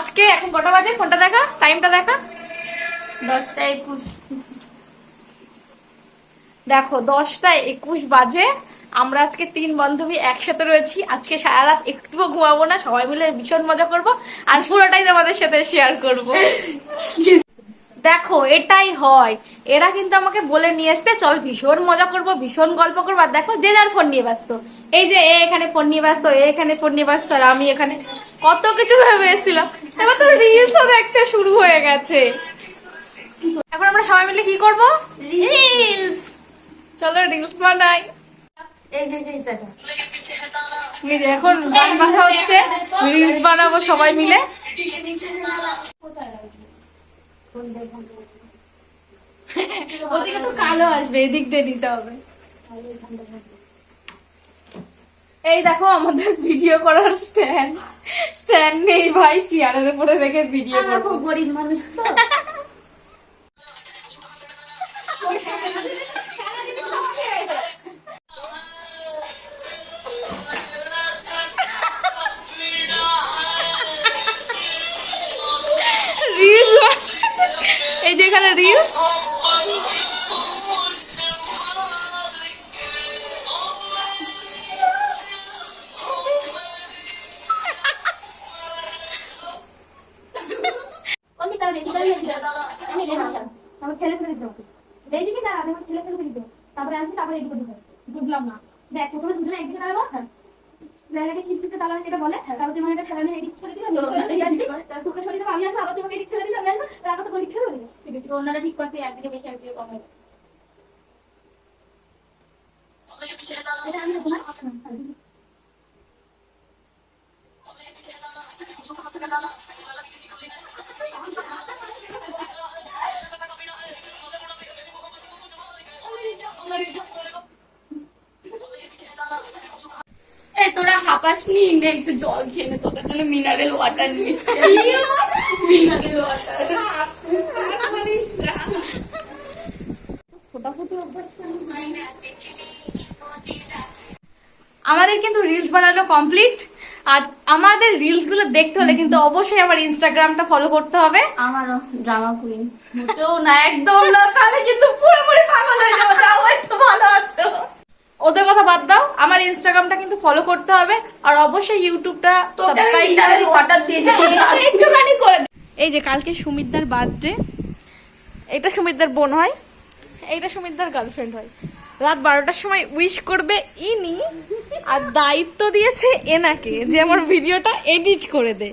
আজকে এখন কটা বাজে? ফোনটা দেখা, টাইমটা দেখা। 10টা 21। দেখো 10টা 21 বাজে। আমরা আজকে 3 বান্ধবী একসাথে রয়েছি। আজকে সারা রাত একটুও ঘুমাবো না, সবাই মিলে ভীষণ মজা করব আর পুরোটাই তোমাদের সাথে শেয়ার করব। দেখো এটাই হয়, এরা কিন্তু আমাকে বলে নিয়ে এসছে চল ভীষণ মজা করব, ভীষণ গল্প করবো। আর দেখো যে যার ফোন নিয়ে ব্যস্ত। এই যে এ এখানে ফোন নিয়ে ব্যস্ত, এ এখানে ফোন নিয়ে ব্যস্ত, আর আমি এখানে কত কিছু ভেবে এসেছিলাম। এবার তো রিলসও দেখতে শুরু হয়ে গেছে। এখন আমরা সবাই মিলে কি করব? রিলস। চলো রিলস বানাই। এই যে এখন গান বাজা হচ্ছে, রিলস বানাবো সবাই মিলে। ওদিকে তো কালো আসবে, এদিক দিয়ে দিতে হবে। এই দেখো আমাদের ভিডিও করার স্ট্যান্ড নেই ভাই, চেয়ারের উপরে রেখে ভিডিও করবো। গরিব মানুষ তো। এই যে এখানে রিলস। বুঝলাম না। দেখ প্রথমে দুজনে একদিকে দাঁড়াবো, জায়গাকে চিপচিপে তালা যেটা বলে, তারপর তুমি এটা ফেলানি এদিক ছেড়ে দিবে, তোকে সরিয়ে দেবো, আমি আসবো, আবার তোমাকে এদিক ছেড়ে দিবে, আমি আসবো, তারপর তো ওদিক ছেড়ে দিবে। ঠিক আছে, ওনারা ঠিক করতে একদিকে বেশি একদিকে কম হবে। এটা আমি তোমার তোরা হাঁপাসনি, একটু জল খেয়ে নে, তোদের জন্য মিনারেল ওয়াটার নিয়ে এসেছি। মিনারেল ওয়াটার আমাদের কিন্তু রিলস বানানো কমপ্লিট। আর আমাদের রিলস গুলো দেখতে হলে কিন্তু অবশ্যই আমার ইনস্টাগ্রামটা ফলো করতে হবে। আমারও ড্রামা কুইন মোটেও না, একদম না, তাহলে কিন্তু পুরোপুরি পাগল হয়ে যাবো। যাও একটু ভালো আছো, ওদের কথা বাদ দাও, আমার ইনস্টাগ্রামটা কিন্তু ফলো করতে হবে। আর অবশ্যই ইউটিউবটা সাবস্ক্রাইব করে অর্ডার দিয়েছি একটুখানি করে। এই যে কালকে সুমিতদার বার্থডে, এটা সুমিতদার বোন হয়, এইটা সুমিতদার গার্লফ্রেন্ড হয়। রাত 12টার সময় উইশ করবে ইনি, আর দায়িত্ব দিয়েছে এনাকে যে আমার ভিডিওটা এডিট করে দে।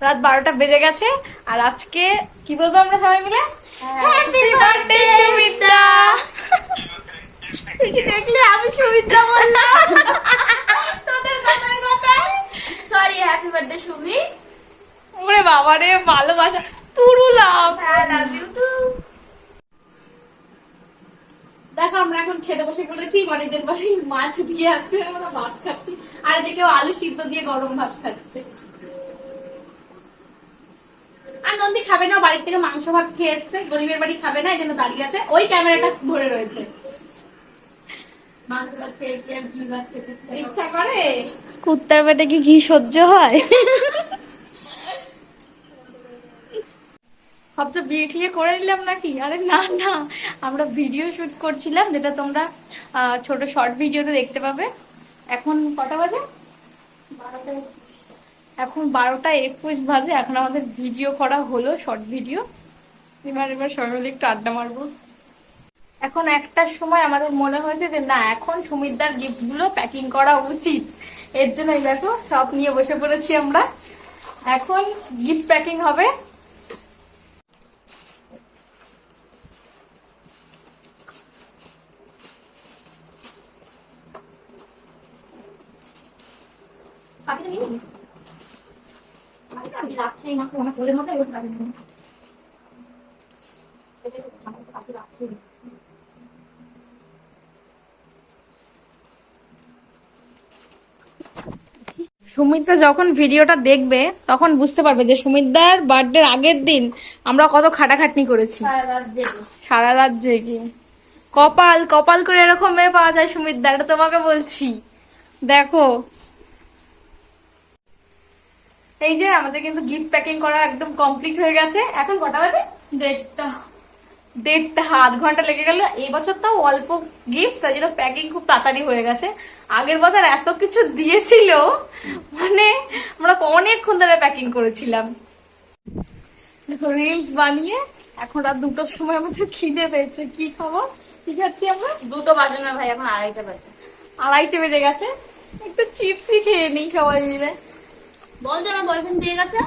রাত 12টা বেজে গেছে, আর আজকে কি বলবো আমরা সবাই মিলে? Happy birthday Sumitra. দেখলে আমি সুমিত্রা বললাম, তোদের কথায় কথায় সরি। Happy birthday Sumi. ওরে বাবা রে, ভালোবাসা পুরো love. I love you too. দেখো আমরা এখন খেতে বসে পড়েছি, মানিদের বাড়ি মাছ দিয়ে আসছে, আমরা ভাত খাচ্ছি, আর এদিকে আলু সিদ্ধ দিয়ে গরম ভাত খাচ্ছে। আর নন্দী খাবে না, বাড়ির থেকে মাংস ভাত খেয়ে এসছে, গরিবের বাড়ি খাবে না, এই জন্য দাঁড়িয়ে আছে, ওই ক্যামেরাটা ধরে রয়েছে। মাংস ভাত খেয়ে কি আর ঘি ভাত খেতে ইচ্ছা করে? কুত্তার পেটে কি ঘি সহ্য হয়? ভাবছো বিয়ে ঠিয়ে করে নিলাম নাকি? আরে না না, আমরা ভিডিও শুট করছিলাম, যেটা তোমরা ছোট শর্ট ভিডিওতে দেখতে পাবে। এখন কটা বাজে? এখন 12টা 21 বাজে। এখন আমাদের ভিডিও করা হলো, শর্ট ভিডিও। এবার সবাই মিলে একটু আড্ডা মারবো। এখন 1টার সময় আমাদের মনে হয়েছে যে না, এখন সুমিতদার গিফট গুলো প্যাকিং করা উচিত। এর জন্য দেখো সব নিয়ে বসে পড়েছি আমরা, এখন গিফট প্যাকিং হবে। লাগছেই না, আমার কোলের মধ্যে সুমিত্রা যখন ভিডিওটা দেখবে তখন বুঝতে পারবে যে সুমিত্রার বার্থডের আগের দিন আমরা কত খাটাখাটনি করেছি, সারা রাত জেগে। কপাল কপাল করে এরকম মেয়ে পাওয়া যায় সুমিত্রা, এটা তোমাকে বলছি। দেখো এই যে আমাদের কিন্তু গিফট প্যাকিং করা একদম কমপ্লিট হয়ে গেছে। এখন কটা বাজে? 1:30 আধ ঘন্টা লেগে গেল। এই বছর তাও অল্প গিফট, তাই জন্য প্যাকিং খুব তাড়াতাড়ি হয়ে গেছে। আগের বছর এত কিছু দিয়েছিল, মানে আমরা অনেকক্ষণ ধরে প্যাকিং করেছিলাম। দেখো রিলস বানিয়ে এখন রাত 2টোর সময় আমাদের খিদে পেয়েছে। কি খাবো, কি খাচ্ছি আমরা? 2টো বাজে না ভাই, এখন 2:30 বাজে। 2:30 বেজে গেছে, একটু চিপসই খেয়ে নিই সবাই মিলে। বল যে আমার বয়ফ্রেন্ড পেয়ে গেছে।